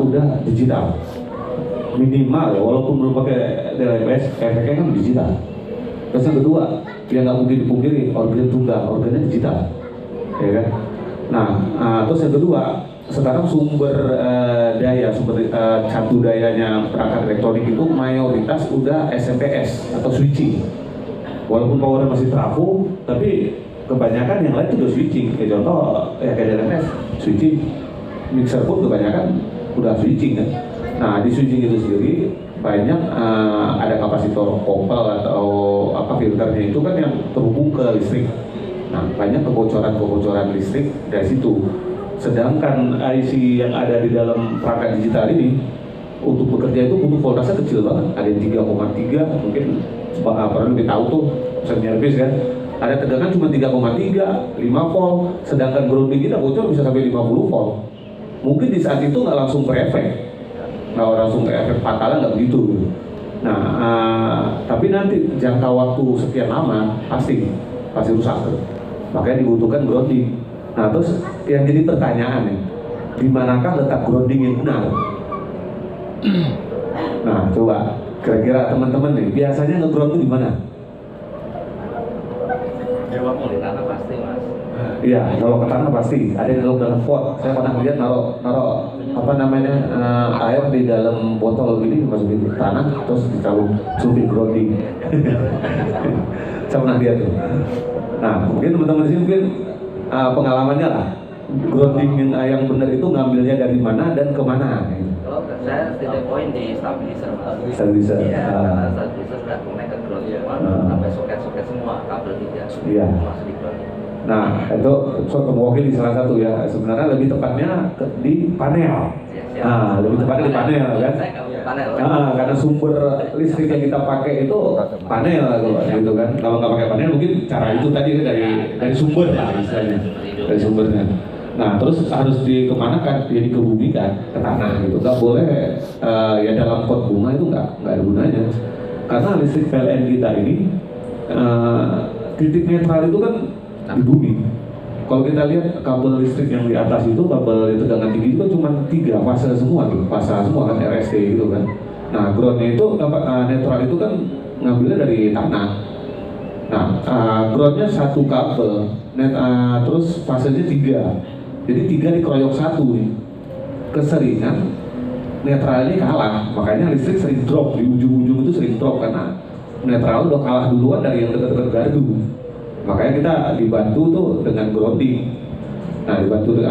udah digital minimal ya, walaupun belum pakai DLMS, efeknya kan digital. Terus yang kedua, yang nggak mungkin dipungkiri, organ tunggal, organnya digital, ya kan? Nah, terus yang kedua, sekarang sumber daya, sumber candu dayanya perangkat elektronik itu mayoritas udah SMPS atau switching. Walaupun powernya masih trafo, tapi kebanyakan yang lain itu udah switching. Kayak contoh, ya kayak DLMS, switching, mixer pun kebanyakan udah switching kan. Nah, di switching itu sendiri banyak ada kapasitor kopel atau apa filternya itu kan yang terhubung ke listrik. Nah, banyak kebocoran listrik dari situ. Sedangkan IC yang ada di dalam perangkat digital ini untuk bekerja itu butuh voltase kecil banget. Ada yang 3,3, mungkin pernah lebih tahu tuh servis kan. Ada tegangan cuma 3,3, 5 volt. Sedangkan grounding kita bocor bisa sampai 50 volt. Mungkin di saat itu nggak langsung berefek. Nggak langsung efek fatalnya nggak begitu. Nah, tapi nanti jangka waktu sekian lama pasti rusak. Makanya dibutuhkan grounding. Nah, terus yang jadi pertanyaan nih, di manakah letak grounding yang benar? Nah, coba kira-kira teman-teman nih, biasanya nge-ground itu di mana? Jawab di tanah pasti, Mas. Iya, kalau ke tanah pasti. Ada yang naruh dalam pot. Saya pernah lihat naruh apa namanya air di dalam botol gini, masukin ke tanah, terus dicalupin grounding. Saya pernah lihat tuh. Nah, mungkin teman-teman di sini mungkin pengalamannya lah. Grounding yang benar itu ngambilnya dari mana dan kemana? Kalau saya titik poin di stabilizer, Mas. Stabilizer. Iya, karena stabilizer sudah connect ke ground semua, sampai soket-soket semua kabel 3 Iya. masuk di ground. Nah, itu mewakili salah satu ya. Sebenarnya lebih tepatnya di panel. Nah, lebih tepatnya di panel kan. Panel. Karena sumber listrik yang kita pakai itu panel gitu kan. Kalau nggak pakai panel mungkin cara itu tadi dari sumber lah istilahnya, dari sumbernya. Nah, terus harus dikemanakan? Ya dikebumikan ke tanah gitu. Nggak boleh ya dalam pot bunga itu nggak ada gunanya. Karena listrik PLN kita ini titik netral itu kan di bumi. Kalau kita lihat kabel listrik yang di atas itu, kabel tegangan tinggi itu kan cuma 3 fase semua tuh, fase semua kan RST gitu kan. Nah, groundnya itu netral itu kan ngambilnya dari tanah. Nah, groundnya satu kabel, terus fasenya 3. Jadi 3 dikeroyok 1 nih. Keseringan netralnya kalah, makanya listrik sering drop di ujung-ujung itu sering drop karena netral udah kalah duluan dari yang dekat-dekat gardu. Makanya kita dibantu tuh dengan grounding. Nah, dibantu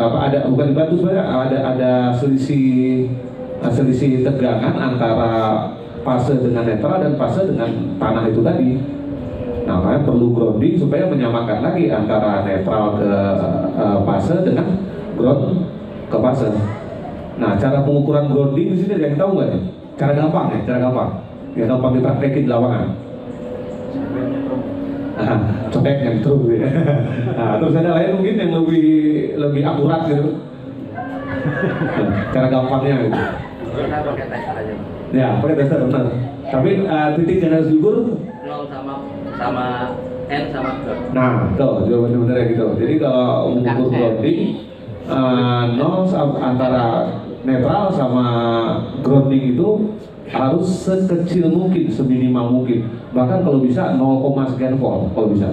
bukan dibantu sebenarnya ada selisih tegangan antara fase dengan netral dan fase dengan tanah itu tadi. Nah, makanya perlu grounding supaya menyamakan lagi antara netral ke fase dengan ground ke fase. Nah, cara pengukuran grounding di sini ada yang tahu nggak nih? Cara gampang. Yang gampang dipraktekin di lapangan. Conteknya terus ya. Nah, terus ada lain mungkin yang lebih akurat gitu. Cara gampangnya gitu. Kita pakai tester aja. Ya, pakai tester benar. Tapi titik yang harus diukur 0 sama N sama ground. nah, tuh jawabannya benar ya gitu. Jadi kalau mengukur grounding 0 antara netral sama grounding itu harus sekecil mungkin, seminimal mungkin. Bahkan kalau bisa 0, sekian volt kalau bisa.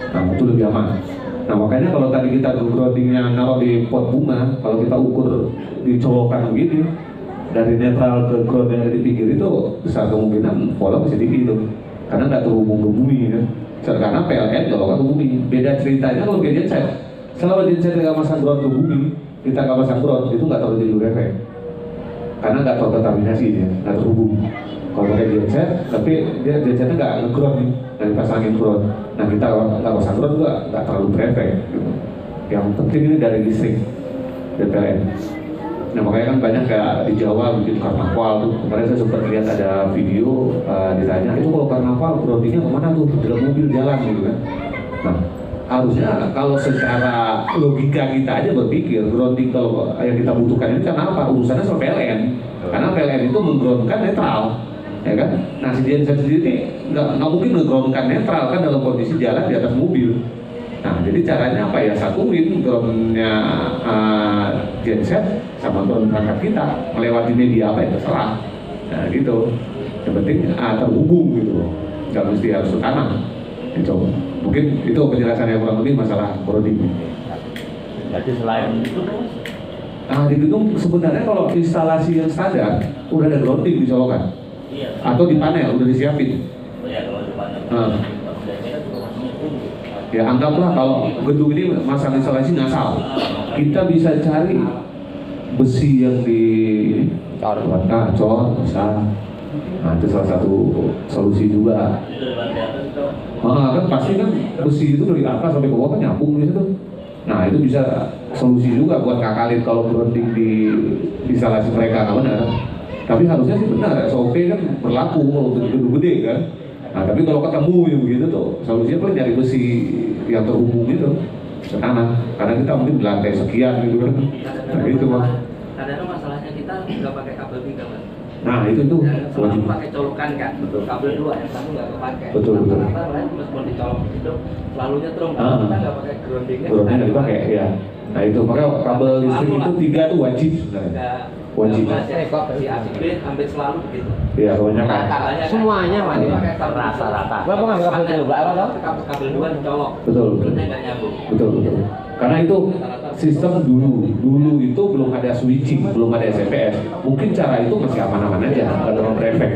Nah, itu lebih aman. Nah, makanya kalau tadi kita groundingnya naruh di pot bunga, kalau kita ukur dicolokan begini dari netral ke ground yang ada di pinggir itu besar kemungkinan voltnya masih tinggi itu, karena nggak terhubung ke bumi ya. Karena PLN kalau nggak ke bumi. Beda ceritanya kalau kayak genset. Selama genset nggak masang ground ke bumi, kita nggak pasang ground itu nggak terlalu jadi efek. Karena nggak terkontaminasi dia, nggak terhubung. Kalau pakai genset, tapi dia gensetnya nggak nge-ground nih, nggak dipasangin ground. Nah, kita nggak pasang ground juga nggak terlalu berefek. Gitu. Yang penting ini dari listrik, dari PLN. Nah, makanya kan banyak kayak di Jawa bikin karnaval tuh. Kemarin saya sempat lihat ada video ditanya, itu kalau karnaval groundingnya kemana tuh? Dalam mobil jalan gitu kan. Nah, harusnya kalau secara logika kita aja berpikir grounding kalau yang kita butuhkan ini karena apa? Urusannya sama PLN. Karena PLN itu menggroundkan netral, ya kan? Nah, si genset sendiri nggak mungkin menggroundkan netral kan dalam kondisi jalan di atas mobil. Nah, jadi caranya apa ya? Satuin drone-nya genset sama drone perangkat kita melewati media apa ya terserah. Nah, gitu. Yang penting terhubung gitu loh. Nggak mesti harus ke tanah. Gitu. Mungkin itu penjelasannya kurang lebih masalah grounding. Jadi selain itu, Di gedung sebenarnya kalau instalasi yang standar udah ada grounding disolokan iya. atau di panel udah disiapin. Ya kalau di mana? Ya anggaplah kalau gedung ini masalah instalasi ngasal, kita bisa cari besi yang di cor bisa. Nah, itu salah satu solusi juga. Kan pasti kan besi itu dari atas sampai ke bawah kan nyambung di situ. Nah, itu bisa solusi juga buat ngakalin kalau grounding di instalasi mereka nggak benar. Tapi harusnya sih benar, SOP kan berlaku kalau untuk gedung gede kan. Nah, tapi kalau ketemu yang begitu tuh, solusinya paling nyari besi yang terhubung itu ke tanah. Karena kita mungkin di lantai sekian gitu kan. Nah, itu mah. Kadang-kadang masalahnya kita nggak pakai kabel 3 Mas. Nah, itu Yang selalu wajib. pakai colokan kan, Betul. kabel 2 yang satu nggak kepake. Betul. Rata-rata lain meskipun dicolok itu selalu nyetrum, kalau kita nggak pakai groundingnya. Grounding nggak dipakai ya. Nah, itu makanya kabel listrik itu 3 tuh wajib sebenarnya. Wajib. Kok si ACB hampir selalu begitu. Iya, kebanyakan. Rata-ratanya kan Semuanya, Mas. pakai kabel Rata-rata. Bapak nggak kabel dulu, Pak? Apa tau? kabel 2 dicolok. Betul. Terusnya nggak nyambung. Betul. Karena itu sistem dulu itu belum ada switching, belum ada SMPS. Mungkin cara itu masih aman-aman aja, nggak terlalu berefek.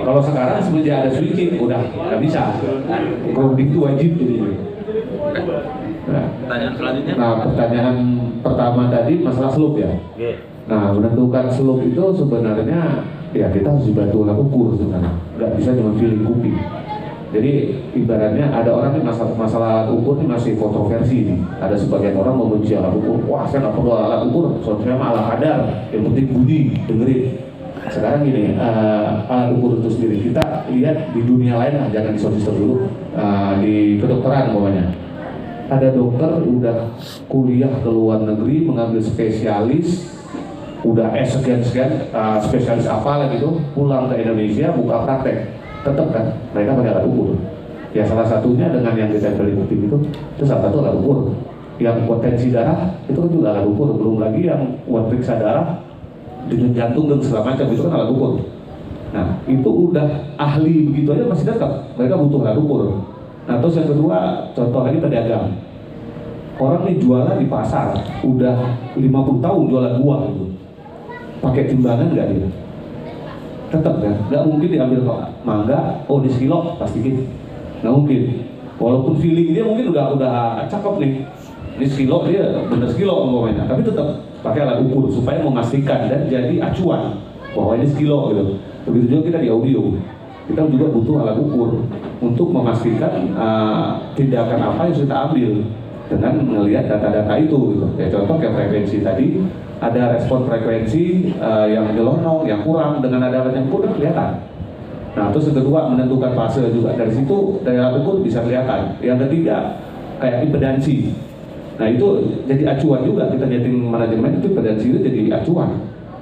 Kalau sekarang semenjak ada switching, udah nggak bisa. Grounding itu wajib jadi. Nah, Pertanyaan selanjutnya. pertanyaan pertama tadi masalah slope ya. Oke. Nah, menentukan slope itu sebenarnya ya kita harus dibantu alat ukur sebenarnya. Nggak bisa cuma feeling kuping. Jadi ibaratnya ada orang yang masalah alat ukur ini masih kontroversi nih. Ada sebagian orang membenci alat ukur. Wah, saya nggak perlu alat ukur, soalnya mah ala kadar. Yang penting budi, dengerin. Sekarang gini, alat ukur itu sendiri kita lihat di dunia lain, jangan di Sonistem dulu, di kedokteran pokoknya. Ada dokter udah kuliah ke luar negeri mengambil spesialis, udah sekian spesialis apa lagi itu, pulang ke Indonesia buka praktek. Tetap kan mereka pakai alat ukur. Ya salah satunya dengan yang ditempel di kuping itu salah satu alat ukur. Yang potensi darah itu kan juga alat ukur. Belum lagi yang buat periksa darah dengan jantung dan segala macam itu kan alat ukur. Nah itu udah ahli begitu aja masih tetap mereka butuh alat ukur. Nah terus yang kedua contoh lagi pedagang. Orang nih jualan di pasar udah 50 tahun jualan buah gitu. Pakai timbangan nggak dia? Tetap kan, nggak mungkin diambil mangga, oh di sekilo pasti gitu, nggak mungkin. Walaupun feeling dia mungkin udah cakep nih, ini sekilo dia bener sekilo umpamanya, tapi tetap pakai alat ukur supaya memastikan dan jadi acuan bahwa ini sekilo gitu. Begitu juga kita di audio, kita juga butuh alat ukur untuk memastikan tindakan apa yang kita ambil dengan melihat data-data itu gitu. Ya contoh kayak frekuensi tadi. Ada respon frekuensi yang nyelonong, yang kurang, dengan ada alat yang kurang kelihatan. Nah, terus yang kedua menentukan fase juga dari situ dari alat ukur bisa kelihatan. Yang ketiga kayak impedansi. Nah itu jadi acuan juga kita nyeting manajemen itu impedansi itu jadi acuan.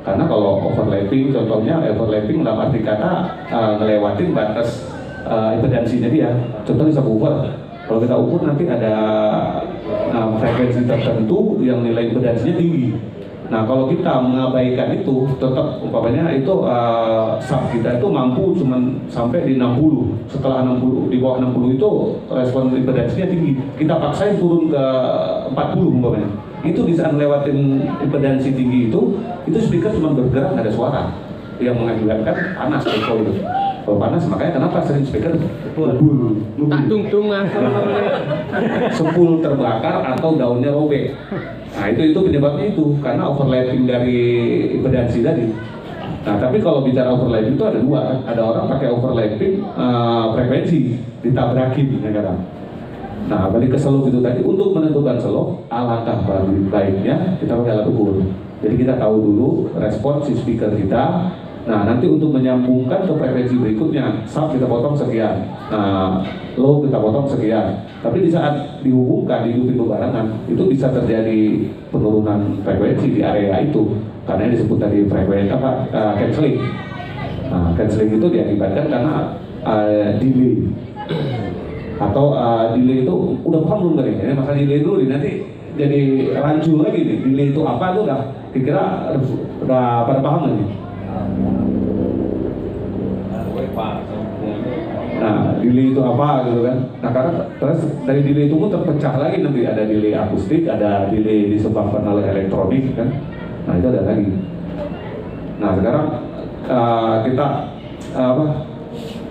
Karena kalau overlapping, contohnya overlapping dalam arti kata ngelewatin batas impedansinya dia. Contoh di subwoofer. Kalau kita ukur nanti ada frekuensi tertentu yang nilai impedansinya tinggi. Nah kalau kita mengabaikan itu, tetap umpamanya itu sub kita itu mampu cuman sampai di 60. Setelah 60, di bawah 60 itu respon impedansinya tinggi. Kita paksain turun ke 40 umpamanya. Itu di saat lewatin impedansi tinggi itu speaker cuma bergerak, nggak ada suara. Yang mengakibatkan panas echo itu. Kalau panas makanya kenapa sering speaker ngebul, Tak tung sepul terbakar atau daunnya robek. Nah itu penyebabnya itu karena overlapping dari impedansi tadi. Nah tapi kalau bicara overlapping itu ada dua kan. Ada orang pakai overlapping frekuensi ditabrakin kadang. Nah balik ke slope itu tadi untuk menentukan slope alangkah baiknya kita pakai alat ukur. Jadi kita tahu dulu respon si speaker kita. Nah nanti untuk menyambungkan ke frekuensi berikutnya, sub kita potong sekian, low kita potong sekian. Tapi di saat dihubungkan, dihidupin bebarengan, itu bisa terjadi penurunan frekuensi di area itu. Karena yang disebut tadi frekuensi cancelling. Nah, cancelling itu diakibatkan karena delay. atau delay itu udah paham belum tadi? Ini masalah delay dulu nih, nanti jadi rancu lagi nih. Delay itu apa tuh udah kira-kira udah pada paham nggak nih? Nah, delay itu apa gitu kan? Nah, karena terus dari delay itu pun terpecah lagi nanti ada delay akustik, ada delay disebabkan oleh elektronik kan? Nah, itu ada lagi. Nah, sekarang kita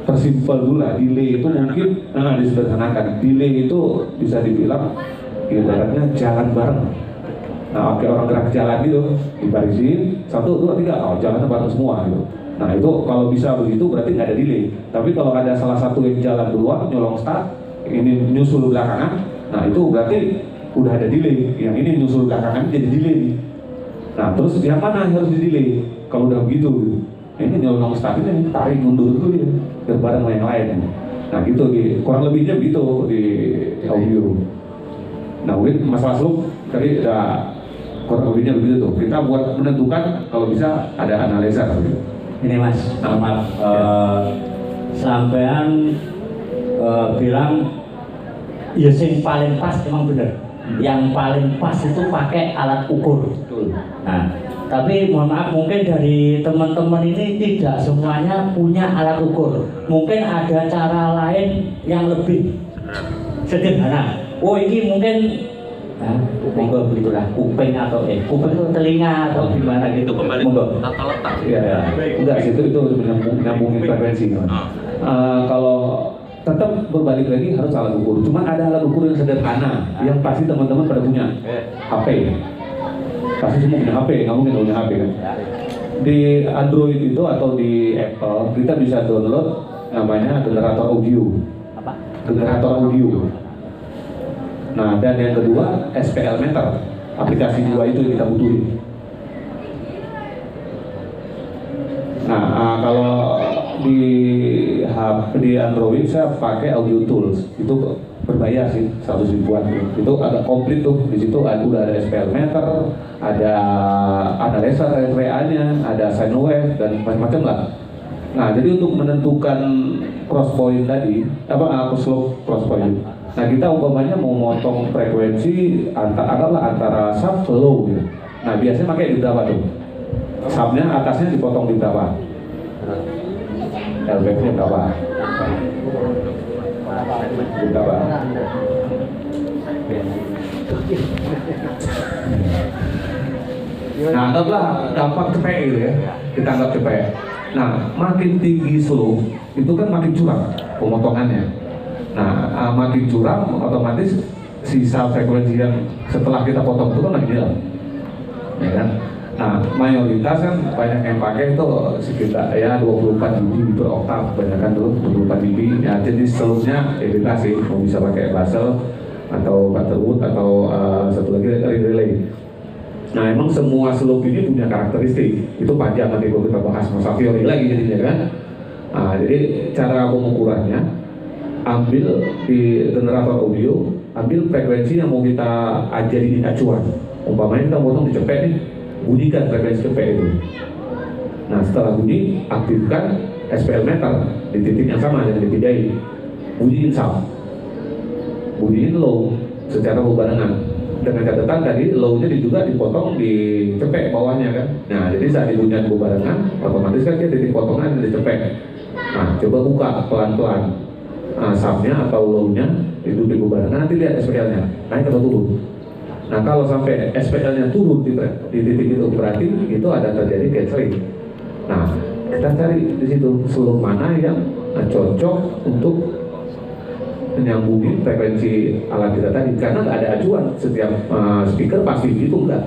persimpel dulu lah. Delay itu mungkin disederhanakan. Delay itu bisa dibilang ibaratnya jalan bareng. Nah, oke, orang gerak jalan gitu, dibarisin 1, 2, 3, oh jalannya bareng semua gitu. Nah, itu kalau bisa begitu berarti nggak ada delay. Tapi kalau ada salah satu yang jalan duluan, nyolong start, ini nyusul belakangan, nah itu berarti udah ada delay. Yang ini nyusul belakangan jadi delay. Nah, terus yang mana yang harus di delay? Kalau udah begitu gitu. Ini nyolong start ini tarik mundur dulu ya, biar bareng sama yang lain. Nah, gitu, kurang lebihnya begitu di audio. Nah, mungkin masalah slope tadi udah kurang lebihnya begitu tuh. Kita buat menentukan kalau bisa ada analisa gitu. Ini Mas, maaf, sampean bilang ya sing paling pas emang bener. Yang paling pas itu pakai alat ukur. Nah, tapi mohon maaf mungkin dari teman-teman ini tidak semuanya punya alat ukur. Mungkin ada cara lain yang lebih sederhana. Oh, ini mungkin monggo begitulah, kuping atau kuping itu telinga atau gimana gitu. Itu kembali monggo. tata letak. Iya, enggak sih, itu nyambungin frekuensi. Kalau tetap berbalik lagi harus alat ukur. Cuma ada alat ukur yang sederhana, yang pasti teman-teman pada punya. HP. Pasti semua punya HP, nggak mungkin nggak punya HP kan. Di Android itu atau di Apple kita bisa download namanya generator audio. Apa? Generator audio. Nah, dan yang kedua SPL meter, aplikasi dua itu yang kita butuhin. Nah, kalau di Android saya pakai Audio Tools, itu berbayar sih 100 ribuan. Itu agak komplit tuh, di situ udah ada SPL meter, ada analisa RWA-nya, ada sine wave dan macam-macam lah. Nah, jadi untuk menentukan cross point tadi, slope cross point. Nah, kita umpamanya mau motong frekuensi antara sub ke low gitu. Nah, biasanya pakai di berapa tuh? Subnya atasnya dipotong di berapa? LVF-nya berapa? Di berapa? Nah, anggaplah gampang cepet gitu ya. Kita anggap cepet. Nah, makin tinggi slope itu kan makin curang pemotongannya. Nah, makin curam otomatis sisa frekuensi yang setelah kita potong itu kan makin hilang, ya kan? Nah, mayoritas kan banyak yang pakai itu sekitar 24 dB per oktav, kebanyakan tuh 24 dB. Ya, jadi seluruhnya bebas sih, mau bisa pakai Basel atau Butterwood atau satu lagi relay. Nah, emang semua slope ini punya karakteristik. Itu panjang nanti kalau kita bahas masalah teori lagi jadinya kan. Nah, jadi cara pengukurannya, ambil di generator audio, ambil frekuensi yang mau kita jadi acuan. Umpamanya kita potong di cepet nih, bunyikan frekuensi cepet itu. Nah, setelah bunyi, aktifkan SPL meter di titik yang sama yang dibedain. Bunyiin sub, bunyiin low secara berbarengan. Dengan catatan tadi low-nya juga dipotong di cepet bawahnya kan. Nah, jadi saat dibunyikan berbarengan, otomatis kan dia titik potongan di cepet. Nah, coba buka pelan-pelan. Subnya atau low-nya itu di berbarengan, nanti lihat SPL-nya naik atau turun. Nah, kalau sampai SPL-nya turun di titik itu berarti itu ada terjadi canceling. Nah, kita cari di situ slope mana yang cocok untuk menyambungin frekuensi alat kita tadi, karena nggak ada acuan. Setiap speaker pasti gitu, nggak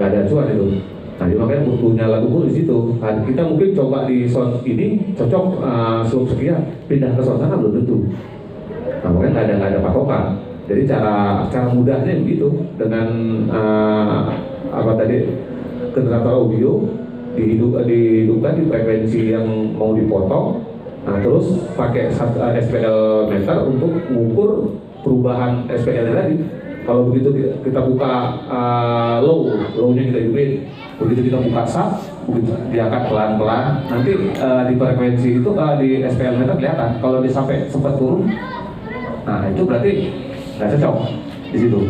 ada acuan itu. Nah, jadi makanya butuhnya lagu pun di situ. Nah, kita mungkin coba di sound ini cocok slope sekian, pindah ke sound sana belum tentu. Nah, makanya nggak ada patokan. Jadi cara mudahnya begitu, dengan generator audio dihidupkan di frekuensi yang mau dipotong. Nah, terus pakai SPL meter untuk mengukur perubahan SPL-nya tadi. Kalau begitu kita buka low-nya kita hidupin. Begitu kita buka sub, begitu dia akan pelan-pelan. Nanti di frekuensi itu di SPL meter kelihatan. Kalau dia sampai sempat turun, Nah itu berarti nggak cocok di situ.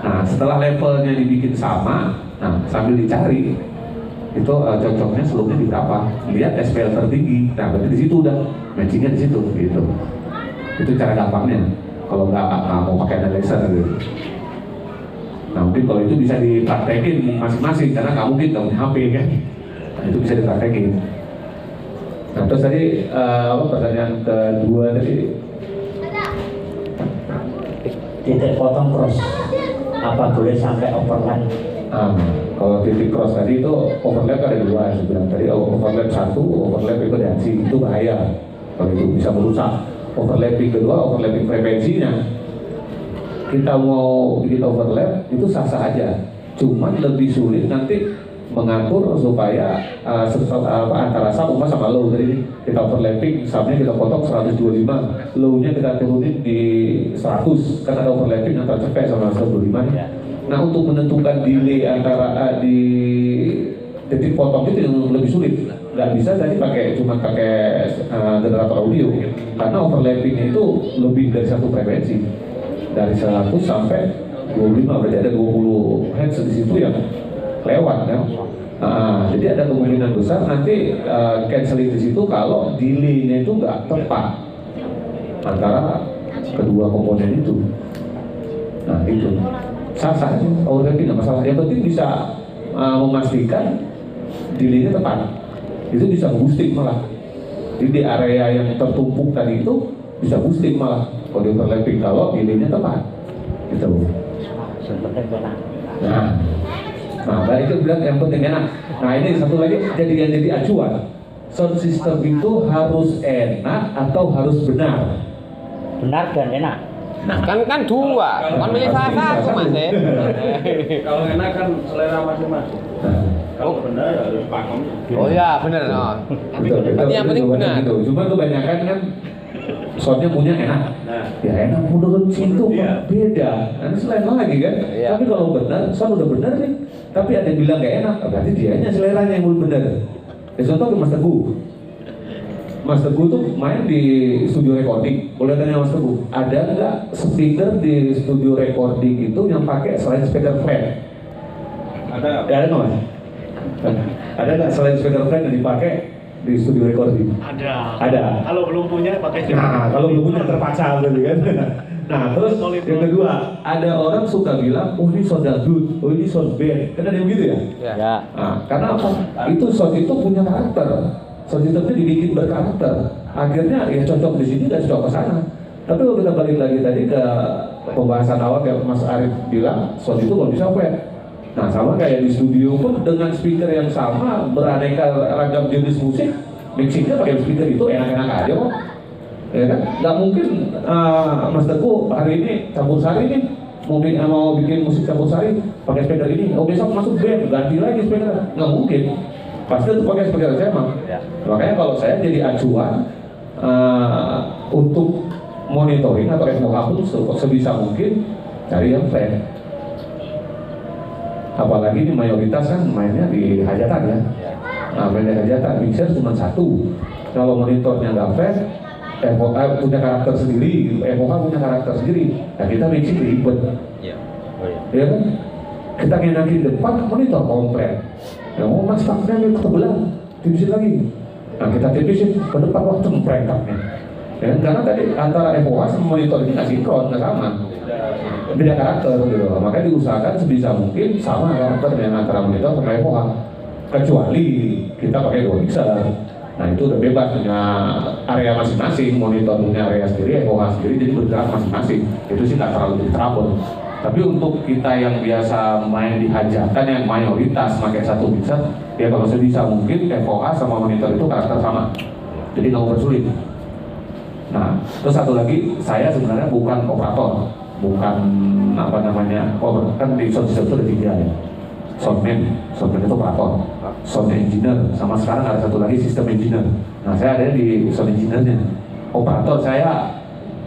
Nah setelah levelnya dibikin sama, nah sambil dicari itu cocoknya slope-nya di berapa, lihat SPL tertinggi. Nah berarti di situ udah matchingnya di situ gitu. Itu cara gampangnya kalau nggak mau pakai analyzer gitu. Nah mungkin kalau itu bisa dipraktekin masing-masing karena nggak mungkin nggak punya HP kan. Nah, itu bisa dipraktekin. Nah terus tadi pertanyaan kedua tadi titik potong cross apa boleh sampai overlap? Kalau titik cross tadi itu overlap ada dua, saya bilang tadi overlap satu, overlap impedance itu bahaya kalau itu bisa merusak. Overlapping kedua, overlapping frekuensinya. Kita mau bikin overlap itu sah-sah aja, cuman lebih sulit nanti mengatur supaya antara sub sama low. Tadi kita overlapping, subnya kita potong 125, low-nya kita turunin di 100, kan ada overlapping antara cepet sama 125 ya. Nah untuk menentukan delay antara di titik potong itu yang lebih sulit. Nggak bisa tadi cuma pakai generator audio karena overlappingnya itu lebih dari satu frekuensi, dari 100 sampai 25, berarti ada 20 Hz di situ yang lewat kan. Jadi ada kemungkinan besar nanti canceling di situ kalau delay-nya itu nggak tepat antara kedua komponen itu. Nah itu sah-sah aja, overlapping nggak masalah. Yang penting bisa memastikan delay-nya tepat. Itu bisa boosting malah. Jadi di area yang tertumpuk tadi itu bisa boosting malah kalau di overlapping kalau delay-nya tepat. Gitu. Nah, baik itu bilang yang penting enak. Nah ini satu lagi jadi acuan. Sound system itu harus enak atau harus benar? Benar dan enak. Nah kan dua, kan milih salah satu mas ya. Kalau enak kan selera masing-masing. Kalau benar ya harus pakem. Oh ya benar. No. Tapi yang penting benar. Gitu. Cuma kebanyakan kan soundnya punya enak. Nah, Ya enak menurut situ beda. Nanti selain lagi kan. Iya. Tapi kalau benar, sound udah benar nih. Tapi ada yang bilang nggak enak, berarti dianya seleranya yang belum benar. Ya contoh ke Mas Teguh. Mas Teguh tuh main di studio recording. Boleh tanya Mas Teguh, ada nggak speaker di studio recording itu yang pakai selain speaker flat? ada Ya, ada nggak Mas? Ada nggak selain speaker flat yang dipakai di studio recording? Ada. Kalau belum punya pakai Nah, kalau belum punya terpaksa gitu kan. Nah, terus yang kedua, ada orang suka bilang, oh ini sound dangdut, oh ini sound band. Kan ada yang begitu ya? Ya. Nah, karena apa? Itu sound itu punya karakter. Sound systemnya dibikin berkarakter. Akhirnya ya cocok di sini dan cocok ke sana. Tapi kalau kita balik lagi tadi ke pembahasan awal yang Mas Arief bilang, sound itu kalau bisa wet. Nah, sama kayak di studio pun dengan speaker yang sama, beraneka ragam jenis musik, mixingnya pakai speaker itu enak-enak aja kok. Ya kan? Nggak mungkin Mas Teguh hari ini campur sari nih mau bikin musik campur sari pakai speaker ini, oh besok masuk band ganti lagi speaker, nggak mungkin. Pasti itu pakai speaker saya mah. Ya. Makanya kalau saya jadi acuan untuk monitoring atau FOH pun sebisa mungkin cari yang flat. Apalagi ini mayoritas kan mainnya di hajatan ya. Nah, mainnya hajatan, mixer cuma satu. Kalau monitornya nggak flat, FOH punya karakter sendiri, FOH punya karakter sendiri. Nah kita mixing ribet. Iya. Oh iya. Ya kan? Kita ngenakin depan monitor komplit. Ya mau mas taknya ketebelan, tipisin lagi. Nah kita tipisin ke depan, wah cempreng taknya. Ya, karena tadi antara FOH sama monitor ini nggak sinkron, nggak sama. Beda karakter gitu. Makanya diusahakan sebisa mungkin sama karakternya antara monitor sama FOH. Kecuali kita pakai dua mixer. Nah itu udah bebas, punya area masing-masing, monitor punya area sendiri, FOH sendiri, jadi bergerak masing-masing. Itu sih nggak terlalu trouble. Tapi untuk kita yang biasa main di hajatan yang mayoritas pakai satu mixer, ya kalau sebisa mungkin FOH sama monitor itu karakter sama. Jadi nggak bersulit. Nah, terus satu lagi, saya sebenarnya bukan operator, bukan apa namanya, kan di sound system itu ada 3 ya. Soundman itu operator, sound engineer, sama sekarang ada satu lagi sistem engineer. Nah saya ada di sound engineer-nya. Operator saya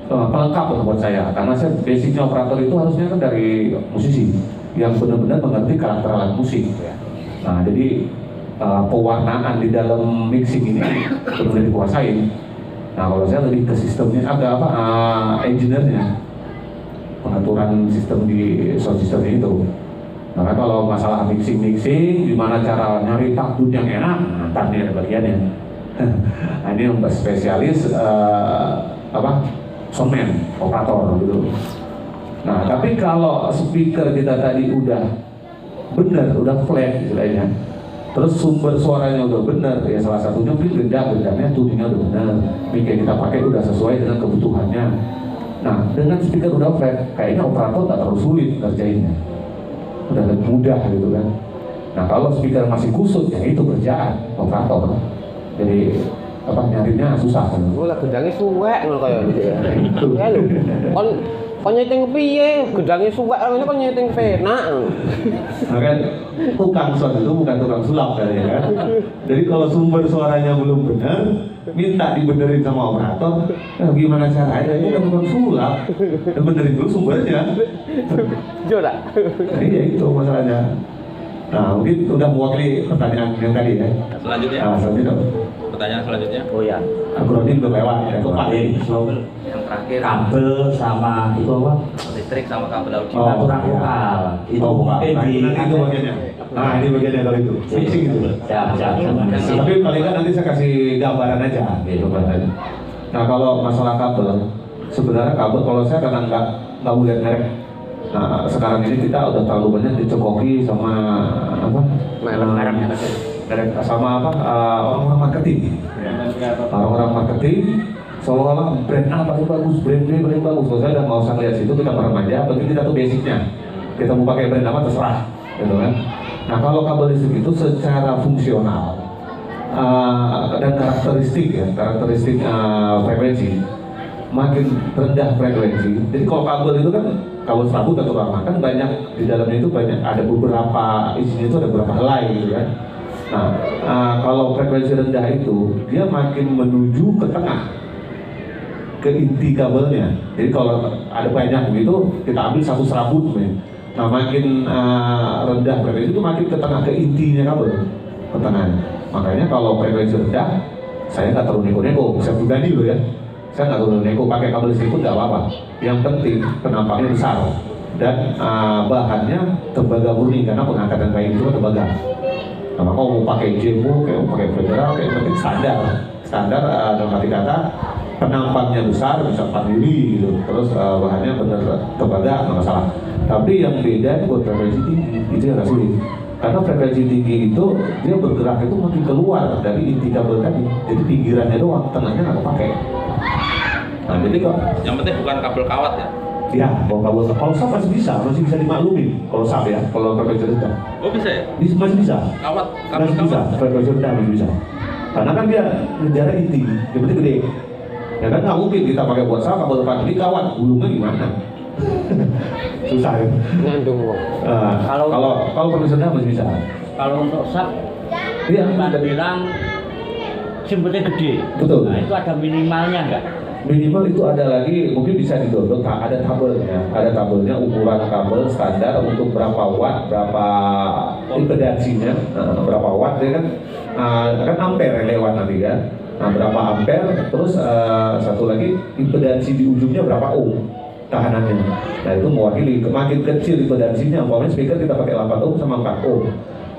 pelengkap buat saya, karena saya basicnya operator itu harusnya kan dari musisi yang benar-benar mengerti karakter alat musik. Nah jadi pewarnaan di dalam mixing ini benar-benar dikuasain. Nah kalau saya lebih ke sistemnya, ada apa? Engineer-nya, pengaturan sistem di sound systemnya itu. Nah kalau masalah mixing, gimana cara nyari takbut yang enak, nah, ntar nih ada bagiannya. Nah ini yang spesialis soundman, operator gitu. Nah tapi kalau speaker kita tadi udah bener, udah flat istilahnya, terus sumber suaranya udah bener, ya salah satunya mungkin gendangnya tuningnya udah bener, mic yang kita pakai udah sesuai dengan kebutuhannya. Nah dengan speaker udah flat, kayaknya operator tak terlalu sulit ngerjainnya, udah lebih mudah gitu kan. Nah kalau speaker masih kusut, ya itu kerjaan operator. Jadi nyarinya susah kan. Lah gendangnya suwek ngono kaya gitu ya. Ya lho. Kon nyeting piye? Gendangnya suwek kon nyeting penak. Nah kan tukang sound itu bukan tukang sulap kan ya kan. Jadi kalau sumber suaranya belum benar, minta dibenerin sama operator, gimana caranya? Itu kan tukang sulap. Benerin dulu sumbernya. Jodoh. Iya itu masalahnya. Nah mungkin udah mewakili pertanyaan yang tadi ya. Selanjutnya. Nah, selanjutnya. Pertanyaan selanjutnya. Oh ya. Akronim udah lewat ya. Yang terakhir Kabel sama itu apa? listrik sama kabel audio. Aturan vokal. Itu mungkin Nah, di nanti itu bagiannya. Nah ini bagiannya kalau itu. Mixing itu. Siap. Tapi paling nggak nanti saya kasih gambaran aja gitu kan. Nah kalau masalah kabel, sebenarnya kabel kalau saya karena nggak melihat merek. Nah sekarang ini kita udah terlalu banyak dicekoki sama apa? Merek sama apa? Orang-orang marketing. Orang-orang marketing seolah-olah brand A paling bagus, brand B paling bagus. Kalau saya udah mau usah lihat situ, kita merem aja. Penting kita tuh basicnya. Kita mau pakai brand apa terserah, gitu kan. Nah kalau kabel listrik itu secara fungsional dan karakteristik frekuensi makin rendah frekuensi. Jadi kalau kabel itu kan kabel serabut atau lama kan banyak di dalamnya itu banyak ada beberapa isinya itu ada beberapa helai gitu kan. Nah kalau frekuensi rendah itu dia makin menuju ke tengah, ke inti kabelnya. Jadi kalau ada banyak begitu kita ambil satu serabut. Nah makin rendah frekuensi itu makin ke tengah, ke intinya kabel, ke tengah. Makanya kalau frekuensi rendah saya nggak terlalu neko-neko, saya pribadi loh ya. Saya nggak terlalu neko pakai kabel listrik pun nggak apa-apa. Yang penting penampaknya besar dan bahannya tembaga murni karena pengangkatan kain itu kan tembaga. Kalau mau pakai jemo, kayak mau pakai federal, kayak penting standar dalam arti kata penampaknya besar bisa 4 mili gitu. Terus bahannya benar tembaga nggak masalah. Tapi yang beda buat frekuensi tinggi itu yang nggak sulit. Karena frekuensi tinggi itu dia bergerak itu makin keluar dari inti kabel tadi. Jadi pinggirannya doang, tengahnya nggak kepake. Nah, jadi kok Yang penting bukan kabel kawat ya. ya, kalau sap masih bisa dimaklumi. Kalau sap ya, kalau frekuensi rendah Oh bisa ya? masih bisa. Kawat, kabel Masih bisa, kawat. frekuensi rendah masih bisa. Karena kan dia negara inti, yang penting gede. Ya kan nggak mungkin kita pakai buat sap, kabel depan ini kawat, gulungnya gimana? Susah ya. Ngandung wong. Kalau frekuensi rendah masih bisa. Kalau untuk sub Iya, kita bilang simpelnya gede. Betul. Nah, itu ada minimalnya enggak? Minimal itu ada lagi, mungkin bisa di-download, ada tabelnya ukuran kabel standar untuk berapa watt, berapa impedansinya, berapa watt dia kan ampere yang lewat nanti kan. Nah berapa ampere, terus satu lagi impedansi di ujungnya berapa ohm tahanannya. Nah itu mewakili makin kecil impedansinya, umpamanya speaker kita pakai 8 ohm sama 4 ohm.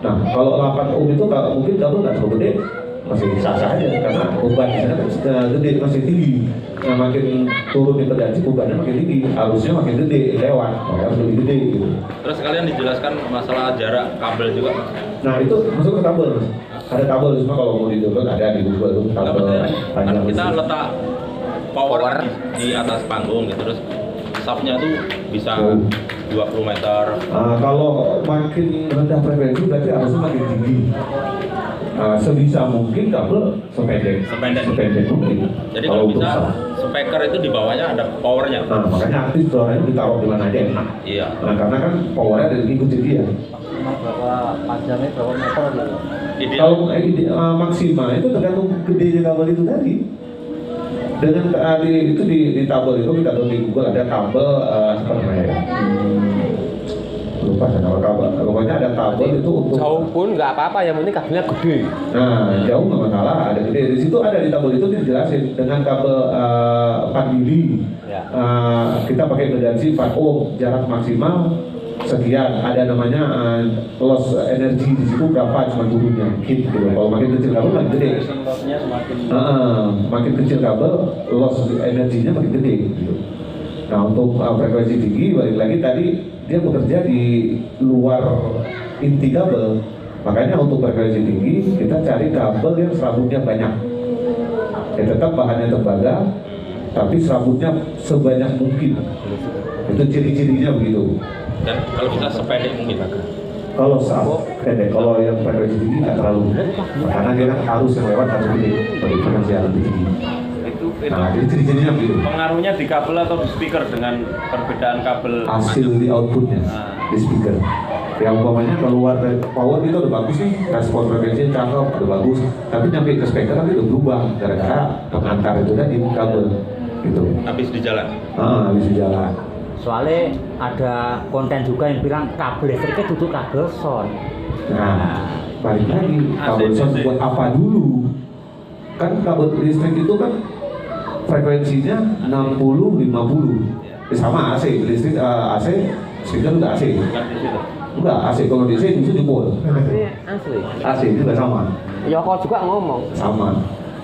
Nah kalau 8 ohm itu mungkin kabel nggak terlalu gede, masih sah-sah aja karena beban di sana kan gede, masih tinggi. Nah makin turun impedansi bebannya makin tinggi, arusnya makin gede lewat, makanya harus lebih gede gitu. Terus kalian dijelaskan masalah jarak kabel juga. Nah itu masuk ke kabel, ada kabel semua kalau mau di-download ada di Google tuh kabel Kan panjang. kita letak power di atas panggung gitu, terus subnya tuh bisa 20 meter. Kalau makin rendah frekuensi berarti arusnya makin tinggi. Sebisa mungkin kabel sependek mungkin. Jadi kalau bisa speaker itu di bawahnya ada powernya. Nah makanya aktif suaranya ditaruh di mana aja enak. Iya. Nah karena kan powernya ada ngikutin dia. Berapa panjangnya, berapa meter gitu? Ideal. Kalau maksimal itu tergantung gedenya kabel itu tadi. Dengan itu di tabel itu kita tahu di Google ada kabel apa namanya ya? lupa saya nama kabel. Pokoknya ada kabel itu untuk Jauh pun nggak apa-apa, yang penting kabelnya gede. Nah, jauh nggak masalah, ada gede. Di situ ada di tabel itu dijelasin dengan kabel 4 mili. Ya. Kita pakai garansi 4 ohm, jarak maksimal sekian. Ada namanya loss energi di situ berapa cuma turunnya, gitu. Kalau makin kecil kabel makin gede. Lossnya semakin Makin kecil kabel, loss energinya makin gede. Gitu. Nah, untuk frekuensi tinggi, balik lagi tadi dia bekerja di luar inti kabel. Makanya untuk frekuensi tinggi kita cari kabel yang serabutnya banyak. Ya tetap bahannya tembaga, tapi serabutnya sebanyak mungkin. Itu ciri-cirinya begitu. dan kalau bisa sependek mungkin. Kalau pendek, kalau yang frekuensi tinggi nggak terlalu, karena dia kan arus yang lewat harus gede bagi frekuensi yang lebih tinggi. Itu Nah, jadi ciri-cirinya begitu. pengaruhnya di kabel atau di speaker dengan perbedaan kabel. Hasil di outputnya di speaker. Yang umpamanya keluar dari power itu udah bagus nih, respon frekuensinya cakep, udah bagus. Tapi nyampe ke speaker tapi udah berubah gara-gara pengantar itu tadi kabel gitu. Habis di jalan. Habis di jalan. Soalnya ada konten juga yang bilang kabel listriknya duduk kabel son. Nah, balik lagi kabel sound buat apa dulu? Kan kabel listrik itu kan frekuensinya 60-50. Sama AC, listrik AC, speaker udah AC. Bukan di situ. Enggak, AC kalau di AC itu jempol. Asli. AC juga sama. Yoko juga ngomong. Sama.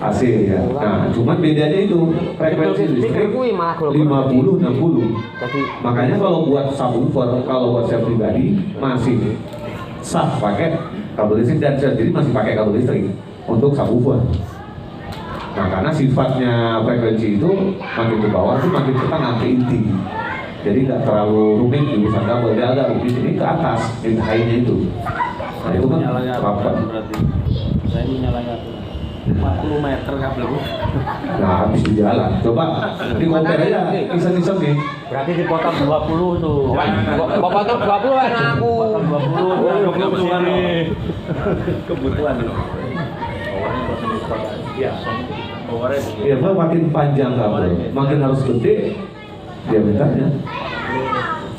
AC ya. Nah, cuman bedanya itu frekuensi listrik 50-60. Jadi Makanya kalau buat subwoofer, kalau buat saya pribadi masih sah pakai kabel listrik dan saya sendiri masih pakai kabel listrik untuk subwoofer. Nah, karena sifatnya frekuensi itu makin ke bawah tuh makin kita ke inti. Jadi nggak terlalu rumit di urusan kabel, dia agak rumit ini ke atas, mid high-nya itu. Nah, itu kan rapat. Berarti saya ini nyalanya 40 meter kabel. Nah, habis di jalan. Coba di compare aja, iseng-iseng nih. Berarti dipotong 20 tuh. Bapak tuh 20 anak aku. Potong 20 nih. Kebutuhan. Iya. Ya, makin panjang kabel, makin harus gede diameternya.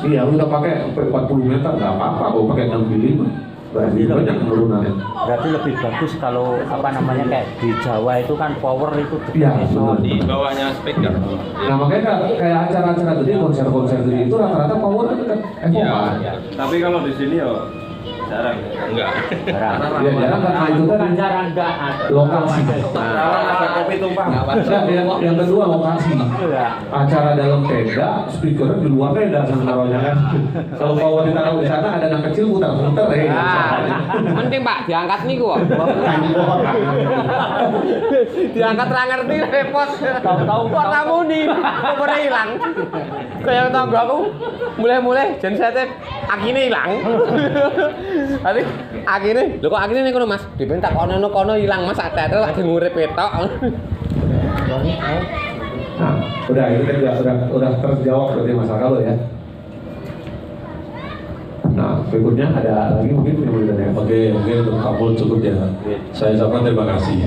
Iya, udah pakai sampai 40 meter nggak apa-apa, kalau pakai 65 berarti banyak penurunan. Berarti lebih bagus kalau apa namanya kayak di Jawa itu kan power itu Iya, gede, benar. son. Di bawahnya speaker. Nah, makanya kayak acara-acara gede, konser-konser gede itu rata-rata power kan Iya. FOA. Tapi kalau di sini ya jarang. Enggak. Jarang. Iya, jarang karena itu Bukan kan jarang enggak lokasi. Rawan ada kopi tumpah. Nah, yang kedua lokasi. Iya. Acara dalam tenda, speakernya di luar tenda sama taruhnya kan. Kalau power ditaruh di sana ada anak kecil muter-muter Penting Pak, diangkat nih gua. Diangkat ra ngerti repot. Tahu-tahu warna muni, nomornya hilang. Kayak tangga aku mulai gensetnya akine hilang. Tadi akine, lho kok akine ning kono Mas? Dibentak kono hilang Mas, ada lagi ngurip petok. Nah, udah itu kan udah terjawab berarti masalah kalau ya. Nah, berikutnya ada lagi mungkin yang mau ditanya. Oke, mungkin untuk kamu cukup ya. Saya ucapkan terima kasih.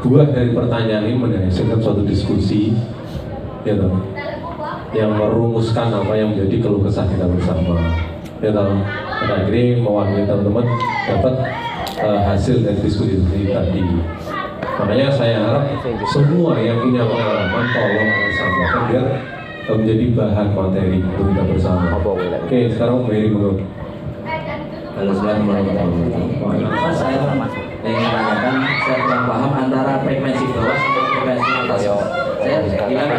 Buah dari pertanyaan ini menghasilkan suatu diskusi, ya toh, yang merumuskan apa yang menjadi keluh kesah kita bersama. Ya toh, pada akhirnya mewakili teman-teman dapat hasil dari diskusi tadi. Makanya saya harap semua yang punya pengalaman tolong sampaikan biar menjadi bahan materi untuk kita bersama. Oke, sekarang Mary menurut. Halo, assalamualaikum warahmatullahi wabarakatuh. Saya ingin menanyakan, saya kurang paham antara frekuensi bawah sampai frekuensi atas. Saya bilang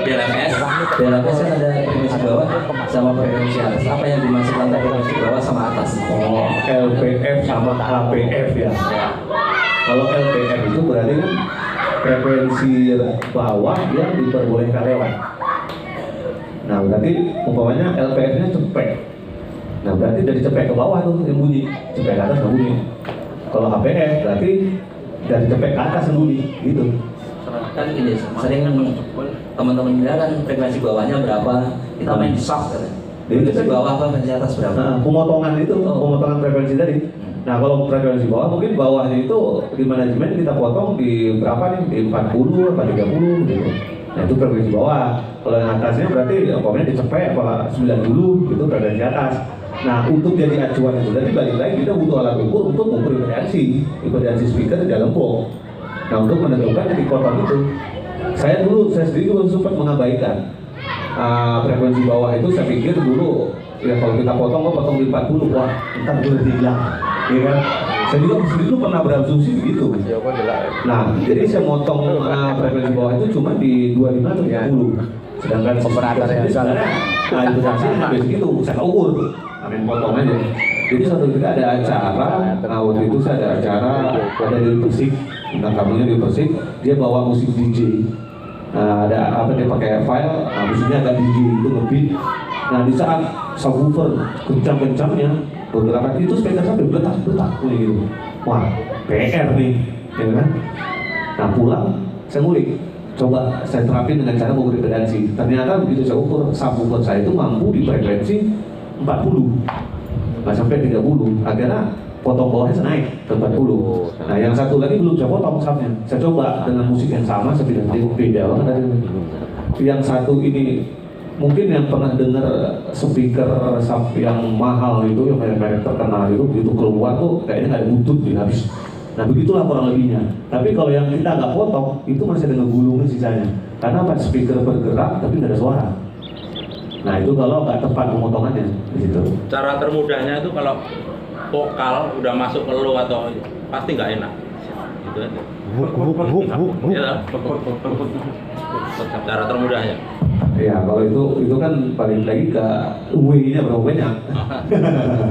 DLFS kan ada frekuensi bawah sama frekuensi atas. Apa yang dimaksud antara frekuensi bawah sama atas? Oh, LPF sama HPF ya. Kalau LPF itu berarti kan frekuensi bawah yang diperbolehkan lewat. Nah, berarti umpamanya LPF-nya cepet. Nah, berarti dari cepet ke bawah tuh yang bunyi, cepet ke atas nggak bunyi. Kalau HPF berarti dari cepet ke atas yang bunyi, gitu. Kan gini, sering teman-teman bilang kan frekuensi bawahnya berapa, kita main di soft kan. Frekuensi bawah apa, frekuensi atas berapa? Nah, pemotongan itu, pemotongan frekuensi tadi. Nah, kalau frekuensi bawah, mungkin bawahnya itu di manajemen kita potong di berapa nih? Di 40 atau 30 gitu. Nah itu frekuensi bawah. Kalau yang atasnya berarti pokoknya dicepek apa 90 itu frekuensi atas. Nah untuk jadi acuan itu tadi balik lagi kita butuh alat ukur untuk mengukur impedansi speaker di dalam box. Nah untuk menentukan titik potong itu, saya sendiri dulu sempat mengabaikan frekuensi bawah itu. Saya pikir dulu ya kalau kita potong di 40, wah ntar gue hilang, ya kan? Saya juga sendiri dulu pernah berasumsi begitu. Nah jadi saya motong frekuensi bawah itu cuma di 25 atau 30. Sedangkan Operator yang sebenarnya impedansi sampai segitu saya ukur, main potong aja. Jadi suatu ketika ada acara, waktu itu saya ada acara, ada di Persik, tentang kamunya di Persik, dia bawa musik DJ. Ada apa dia pakai file, musiknya agak DJ itu ngebeat. Nah di saat subwoofer kencang-kencangnya beberapa kali itu speaker sampai beletak gitu. Wah PR nih, ya kan? Nah pulang saya ngulik, coba saya terapin dengan cara mengukur impedansi. Ternyata begitu saya ukur, subwoofer saya itu mampu di frekuensi 40. Nggak sampai 30, akhirnya potong bawahnya naik ke 40. Nah yang satu lagi belum saya potong subnya. Saya coba dengan musik yang sama, saya bilang beda banget. Yang satu ini mungkin yang pernah dengar speaker sub yang mahal itu, yang merek terkenal itu, begitu keluar tuh kayaknya nggak ada butut habis. Nah begitulah kurang lebihnya. Tapi kalau yang kita nggak potong, itu masih ada ngegulungnya sisanya. Karena apa? Speaker bergerak tapi nggak ada suara. Nah itu kalau nggak tepat pemotongannya di situ. Cara termudahnya itu kalau vokal udah masuk ke low atau pasti nggak enak. Itu aja. Ya, cara termudahnya. Ya kalau itu kan balik lagi ke W-nya berapa banyak.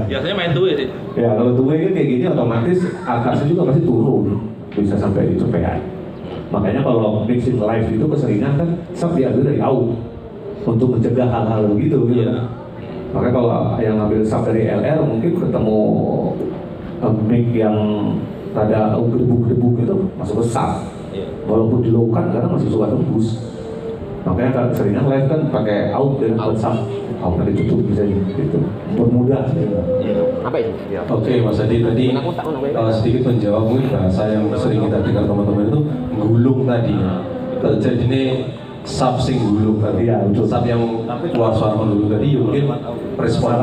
Biasanya main tuh sih. Ya kalau W kan kayak gini otomatis atasnya juga pasti turun, bisa sampai di cepean. Makanya kalau mixing live itu keseringan kan sub diambil dari out untuk mencegah hal-hal begitu gitu. Iya. Makanya kalau yang ngambil sub dari LR mungkin ketemu mic yang rada gebuk-gebuk itu masuk ke sub. Iya. Walaupun di low kan kadang masih suka tembus. Makanya seringan live kan pakai out dan out sub. Out kan ditutup bisa gitu. Mempermudah. Apa itu? Oke, Mas Adi tadi sedikit menjawab mungkin bahasa yang sering kita dengar teman-teman itu gulung tadi. Jadi ini sub sing gulung tadi. Iya, betul. Sub yang keluar suara melulu tadi mungkin respon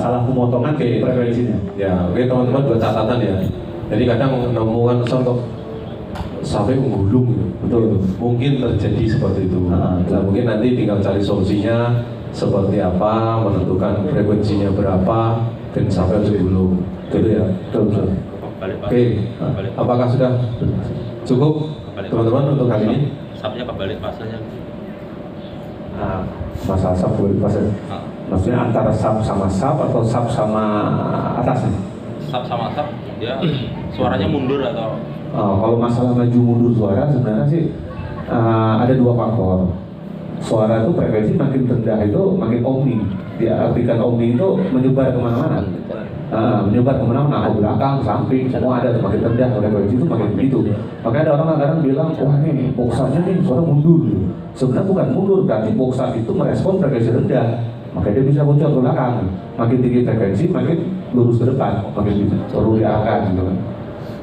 salah pemotongan ke frekuensinya. Ya, oke teman-teman buat catatan ya. Jadi kadang menemukan sound kok sampai menggulung gitu. Betul. Mungkin terjadi seperti itu. Nah, mungkin nanti tinggal cari solusinya seperti apa, menentukan frekuensinya berapa dan sampai menggulung. Gitu ya. Betul. Oke, apakah sudah cukup teman-teman untuk kali ini? Subnya kebalik pasanya. Nah, masalah sub boleh pasang. Maksudnya antara sub sama sub atau sub sama atasnya? Sub sama sub, dia suaranya mundur atau? Kalau masalah maju mundur suara sebenarnya sih ada dua faktor. Suara itu frekuensi makin rendah itu makin omni. Diartikan omni itu menyebar kemana-mana. Menyebar kemana-mana, ke belakang, samping, semua ada. Makin rendah frekuensi itu makin begitu. Makanya ada orang kadang bilang, wah ini boxanya nih suara mundur. Sebenarnya bukan mundur, berarti boxan itu merespon frekuensi rendah. Makanya dia bisa muncul ke belakang. Makin tinggi frekuensi, makin lurus ke depan, makin bisa perlu diarahkan gitu kan.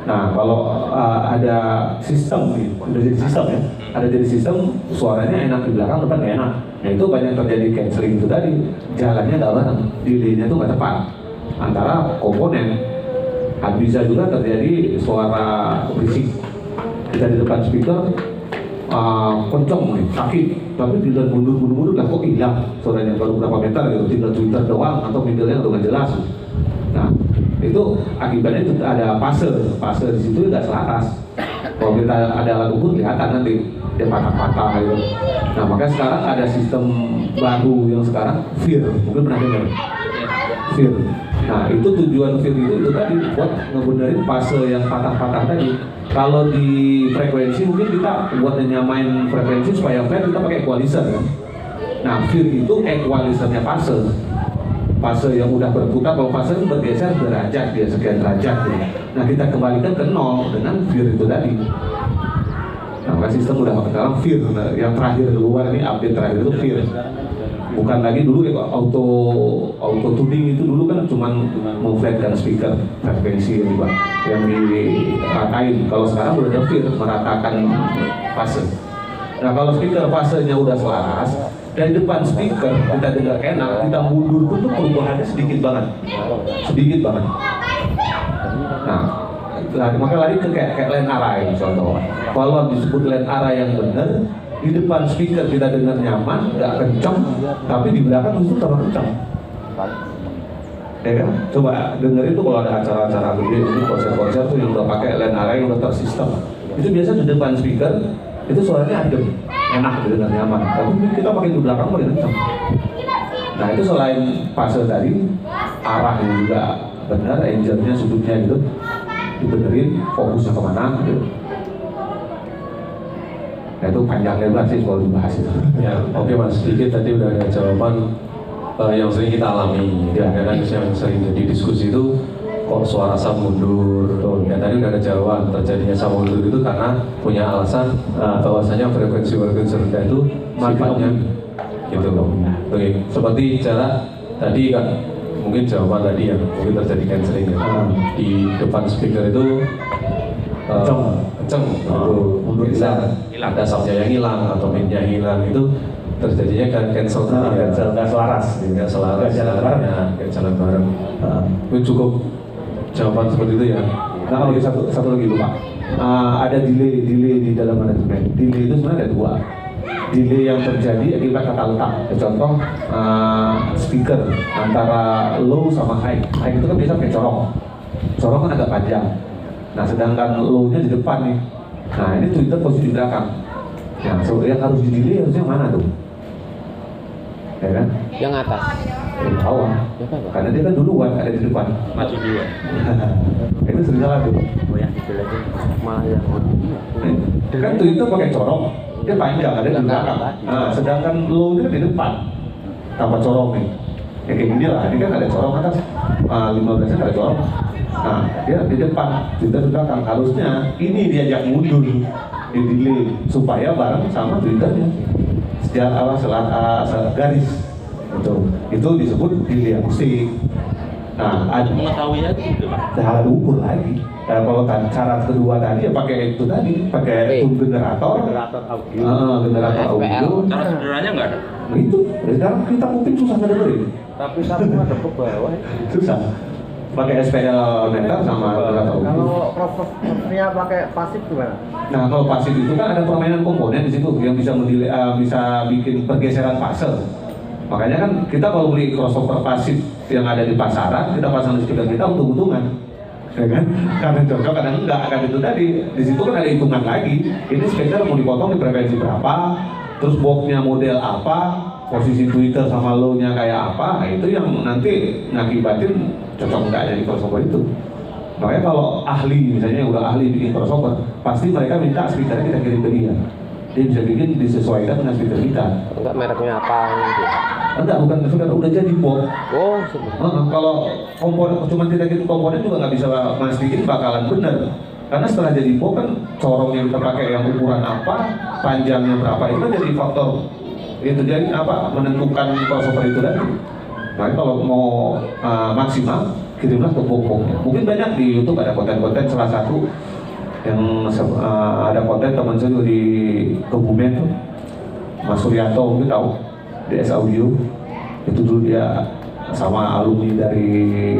Nah kalau ada sistem nih, udah jadi sistem ya, ada jadi sistem suaranya enak di belakang, depan nggak enak. Nah itu banyak terjadi cancelling itu tadi, jalannya nggak bareng, delay-nya tuh nggak tepat antara komponen. Bisa juga terjadi suara berisik kita di depan speaker kenceng nih, sakit, tapi tidak mundur lah kok hilang suaranya baru berapa meter gitu, tinggal Twitter doang atau middle-nya udah nggak jelas. Nah itu akibatnya itu ada fase di situ nggak selaras. Kalau kita ada alat ukur kelihatan nanti dia patah-patah gitu. Nah makanya sekarang ada sistem baru yang sekarang FIR, mungkin pernah dengar FIR. Nah itu tujuan FIR itu tadi buat ngebenerin fase yang patah-patah tadi. Kalau di frekuensi mungkin kita buat nyamain frekuensi supaya fair kita pakai equalizer kan. Nah FIR itu equalizernya fase yang udah berputar, kalau fase itu bergeser derajat dia sekian derajat ya. Nah kita kembalikan ke 0 dengan FIR itu tadi. Nah maka sistem udah sekarang FIR. Nah, yang terakhir keluar ini update terakhir itu FIR. Bukan lagi dulu ya auto tuning itu dulu kan cuman memflatkan speaker frekuensi yang diratain. Kalau sekarang udah ada FIR meratakan fase. Nah kalau speaker fasenya udah selaras, dari depan speaker kita dengar enak, kita mundur pun tuh perubahannya sedikit banget. Nah, maka lari ke kayak line array contoh. Kalau disebut line array yang benar, di depan speaker kita dengar nyaman, nggak kencang, tapi di belakang itu tambah kencang. Ya kan? Coba dengerin tuh kalau ada acara-acara gede, ini konser-konser tuh yang udah pakai line array, udah tersistem. Itu biasa di depan speaker, itu suaranya adem, enak didengar nyaman. Tapi kita pakai di belakang pakai kencang. Nah itu selain fase tadi, arahnya juga benar, angle-nya, sudutnya gitu, dibenerin, fokusnya kemana gitu. Nah itu panjang lebar sih kalau dibahas itu. Ya, oke Mas, sedikit tadi udah ada jawaban yang sering kita alami. Ya, kadang yang sering jadi diskusi itu kok suara sub mundur. Ya tadi udah ada jawaban, terjadinya sub mundur itu karena punya alasan bahwasanya frekuensi rendah itu sifatnya gitu. Oke, seperti jarak tadi kan mungkin jawaban tadi ya, mungkin terjadi cancelling ya. Di depan speaker itu kenceng, mundur bisa ada soundnya yang hilang atau midnya hilang, itu terjadinya kan cancel nggak selaras, nggak jalan bareng. Itu cukup jawaban seperti itu ya. Nah kalau satu lagi lupa, ada delay di dalam manajemen. Delay itu sebenarnya ada dua. Delay yang terjadi akibat tata letak. Contoh speaker antara low sama high. High itu kan biasa pakai corong kan agak panjang. Nah sedangkan low-nya di depan nih. Nah ini tweeter posisi di belakang. Nah yang harus di delay harusnya mana tuh? Ya kan? Yang atas. Yang bawah. Karena dia kan duluan ada di depan. Maju duluan. Itu sering salah tuh. Malah yang Kan tweeter pakai corong, dia panjang ada di belakang. Nah sedangkan low-nya di depan tanpa corong nih. Ya kayak gini lah, ini kan ada corong atas 15-nya ada corong. Nah, dia di depan, Twitter di belakang. Harusnya ini diajak mundur, di delay supaya bareng sama Twitternya. Sejak garis, itu disebut delay akustik. Nah, Mengetahui aja gitu Pak. cara diukur lagi. Nah, kalau cara kedua tadi ya pakai itu tadi, pakai tune generator audio, generator audio. Cara sederhananya nggak ada. Nah, itu, sekarang kita mungkin susah ngedengerin. Tapi satu ada ke bawah. Susah. Pakai SPL meter sama generator audio. Kalau proporsinya pakai pasif gimana? Nah, kalau pasif itu kan ada permainan komponen di situ yang bisa bisa bikin pergeseran fase. Makanya kan kita kalau beli crossover pasif yang ada di pasaran, kita pasang di speaker kita untung-untungan, ya kan? Kadang cocok, kadang enggak. Kan itu tadi di situ kan ada hitungan lagi. Ini speaker mau dipotong di frekuensi berapa, terus boxnya model apa, posisi Twitter sama low-nya kayak apa. Nah, itu yang nanti ngakibatin cocok enggaknya di crossover itu. Makanya kalau ahli, misalnya yang udah ahli bikin crossover, pasti mereka minta speaker kita kirim ke dia. Dia bisa bikin disesuaikan dengan speaker kita. enggak mereknya apa gitu. Enggak, bukan speaker, udah jadi box. Oh, Kalau komponen, cuma kita gitu komponen juga nggak bisa mastiin bakalan bener. Karena setelah jadi box kan corong yang kita pakai yang ukuran apa, panjangnya berapa, itu kan jadi faktor. Itu jadi apa, menentukan crossover itu tadi. Nah kalau mau maksimal, kirimlah ke box-boxnya. Mungkin banyak di YouTube ada konten-konten, salah satu yang ada konten teman saya di Kebumen tuh, Mas Suryanto mungkin tahu, DS Audio. Itu dulu dia sama alumni dari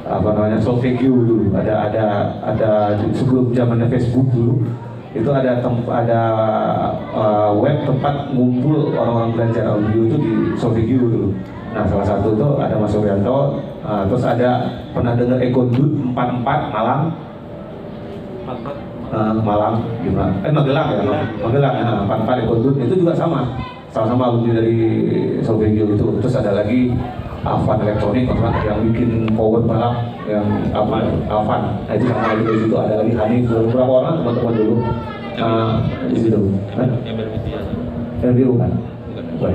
apa namanya Solfegio dulu, ada sebelum zamannya Facebook dulu, itu ada web tempat ngumpul orang-orang belajar audio itu di Solfegio dulu. Nah salah satu itu ada Mas Suryanto, terus ada pernah dengar Ekondut 44 Malang gimana? Magelang ya, Magelang. Nah, 44 Ekondut itu juga sama alumni dari Solfegio itu. Terus ada lagi Avan Elektronik yang bikin power balap yang Avan. Nah itu sama dari situ ada lagi Hani, beberapa orang teman-teman dulu di situ. Yang bermedia. Yang biru kan? Bukan.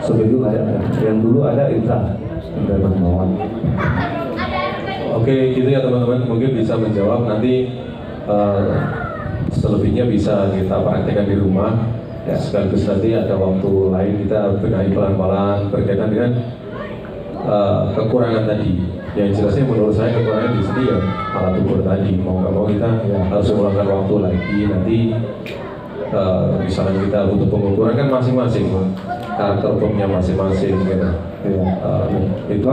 Solfegio ada. Yang dulu ada Indra Bermawan. Oke, gitu ya teman-teman, mungkin bisa menjawab nanti selebihnya bisa kita praktekkan di rumah. Ya, sekaligus nanti ada waktu lain kita benahi pelan-pelan berkaitan dengan kekurangan tadi. Yang jelasnya menurut saya kekurangan di sini ya alat ukur tadi. Mau nggak mau kita harus meluangkan waktu lagi nanti misalnya kita butuh pengukuran kan masing-masing, karakter bomnya masing-masing gitu. Itu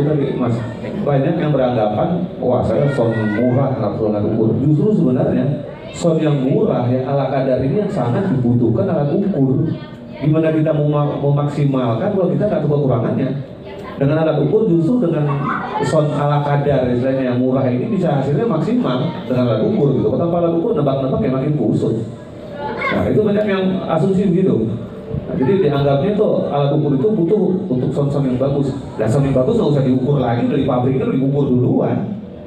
tadi Mas, banyak yang beranggapan wah saya sound murah nggak perlu alat ukur. Justru sebenarnya sound yang murah yang ala kadar ini yang sangat dibutuhkan alat ukur. Gimana kita mau memaksimalkan kalau kita nggak tahu kekurangannya. Dengan alat ukur justru dengan sound ala kadar istilahnya yang murah ini bisa hasilnya maksimal dengan alat ukur gitu. Kalau tanpa alat ukur nebak-nebak ya makin kusut. Nah itu banyak yang asumsi begitu. Nah, jadi dianggapnya tuh alat ukur itu butuh untuk sound yang bagus. Dan sound yang bagus nggak usah diukur lagi dari pabriknya, udah diukur duluan,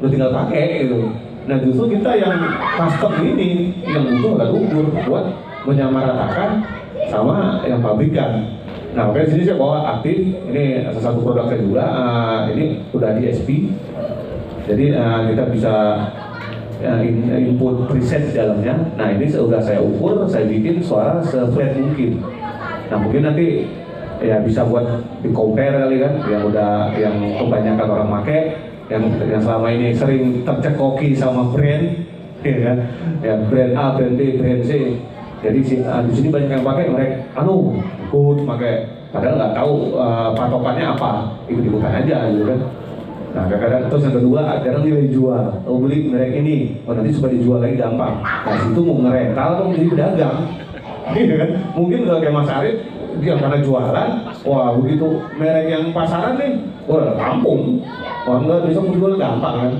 udah tinggal pakai gitu. Nah justru kita yang custom ini yang butuh alat ukur buat menyamaratakan sama yang pabrikan. Nah makanya sini saya bawa aktif, ini salah satu produk saya juga, ini udah di SP. Jadi kita bisa input preset di dalamnya. Nah ini sudah saya ukur, saya bikin suara se-flat mungkin. Nah mungkin nanti ya bisa buat di compare kali kan, yang kebanyakan orang pakai, yang selama ini sering tercekoki sama brand, ya kan, ya brand A, brand B, brand C. Jadi di sini banyak yang pakai mereka, ikut pakai, padahal nggak tahu patokannya apa, ikut-ikutan aja gitu kan. Nah kadang-kadang terus yang kedua, kadang nilai jual, beli merek ini, nanti supaya dijual lagi gampang. Nah situ mau ngerental atau menjadi pedagang. Iya kan? Mungkin kalau kayak Mas Arif, dia karena jualan, wah begitu merek yang pasaran nih, wah kampung, wah enggak bisa menjual gampang kan.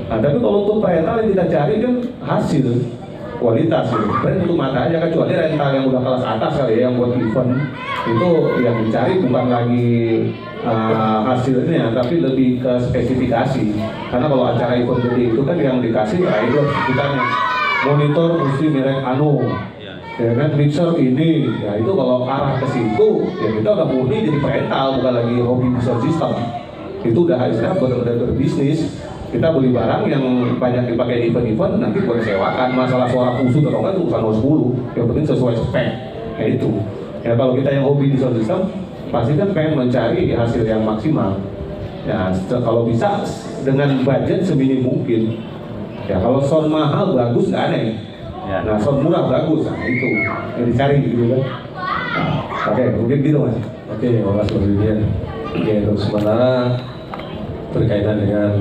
Nah tapi kalau untuk rental yang kita cari kan hasil, kualitas gitu. Brand untuk mata aja, kecuali rental yang udah kelas atas kali ya, yang buat event itu yang dicari bukan lagi hasilnya, tapi lebih ke spesifikasi. Karena kalau acara event gede itu kan yang dikasih rider, kita monitor mesti merek ya kan, mixer ini, ya itu kalau arah ke situ, ya kita udah murni jadi perental, bukan lagi hobi mixer system. Itu udah istilah benar-benar bisnis. Kita beli barang yang banyak dipakai di event-event, nanti boleh sewakan. Masalah suara kusut atau enggak itu bukan nomor 10, yang penting sesuai spek, kayak itu. Ya kalau kita yang hobi di sound system, pasti kan pengen mencari hasil yang maksimal. Ya kalau bisa dengan budget seminim mungkin. Ya kalau sound mahal bagus nggak aneh. Nah sound murah bagus, nah itu yang dicari gitu kan. Oke, mungkin gitu Mas. Oke, makasih Mas Widian. Oke, untuk sementara berkaitan dengan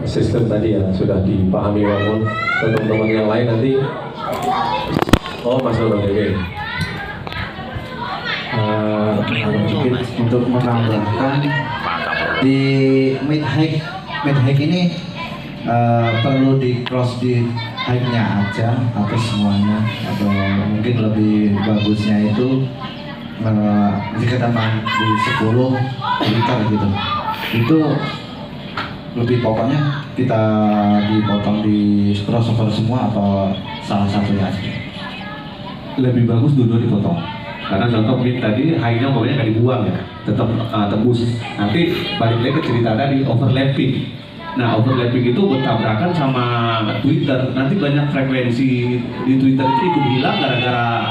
sistem tadi ya sudah dipahami namun teman-teman yang lain nanti Mas Nurul sedikit untuk menambahkan di mid high ini perlu di cross di high-nya aja atau semuanya, atau mungkin lebih bagusnya itu jika tambah di 10 liter gitu, itu lebih pokoknya kita dipotong di crossover semua atau salah satunya aja? Lebih bagus dulu dipotong. Karena contoh mic tadi high-nya pokoknya nggak dibuang ya, tetap tembus. Nanti balik lagi ke cerita tadi overlapping. Nah overlapping itu bertabrakan sama Twitter. Nanti banyak frekuensi di Twitter itu ikut hilang gara-gara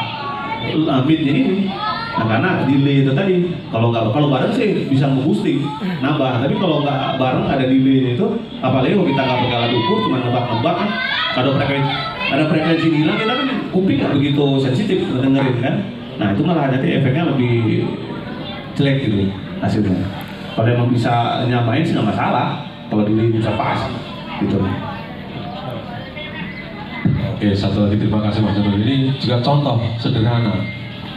mic-nya ini. Nah karena delay itu tadi, kalau bareng sih bisa nge-boosting, nambah. Tapi kalau nggak bareng ada delay itu, apalagi kalau kita nggak pakai alat ukur, cuma nebak-nebak kan, ada frekuensi hilang, kita kan kuping nggak begitu sensitif dengerin kan. Nah itu malah nanti efeknya lebih jelek gitu hasilnya. Kalau emang bisa nyamain sih nggak masalah, kalau delay bisa pas gitu. Oke, satu lagi terima kasih Mas Nurul. Ini juga contoh sederhana.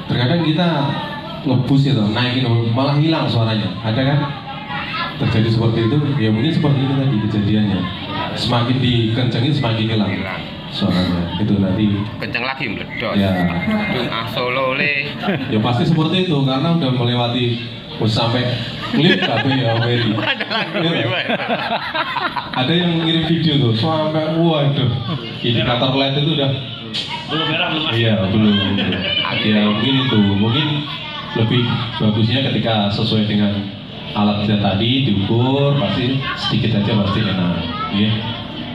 Terkadang kita ngebus gitu, naikin malah hilang suaranya, ada kan? Terjadi seperti itu, ya mungkin seperti itu tadi kejadiannya. Semakin dikencengin semakin hilang suaranya. Itu nanti Kenceng lagi meledos. ya, Solo le. ya pasti seperti itu karena udah melewati sampai klip tapi ya very. Ada yang ngirim video tuh sampai waduh, indikator LED itu udah belum merah belum. Iya belum. Ya mungkin lebih bagusnya ketika sesuai dengan alat kita tadi diukur pasti sedikit aja pasti enak. Ya.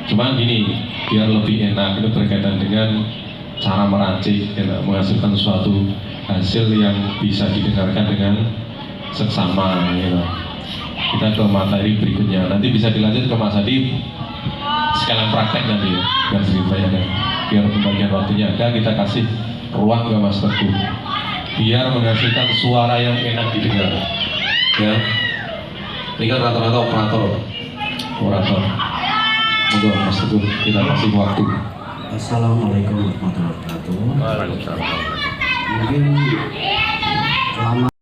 Cuma gini biar lebih enak itu berkaitan dengan cara meracik, menghasilkan suatu hasil yang bisa didengarkan dengan seksama. Gitu. Kita ke materi berikutnya. Nanti bisa dilanjut ke Mas Adi sekalian praktek nanti ya, biar sedikit banyak ya. Biar pembagian waktunya ada, kita kasih ruang ke Mas Teguh biar menghasilkan suara yang enak didengar. Ya, ini kan rata-rata operator. Monggo Mas Teguh, kita kasih waktu. Assalamualaikum warahmatullahi wabarakatuh. Mungkin lama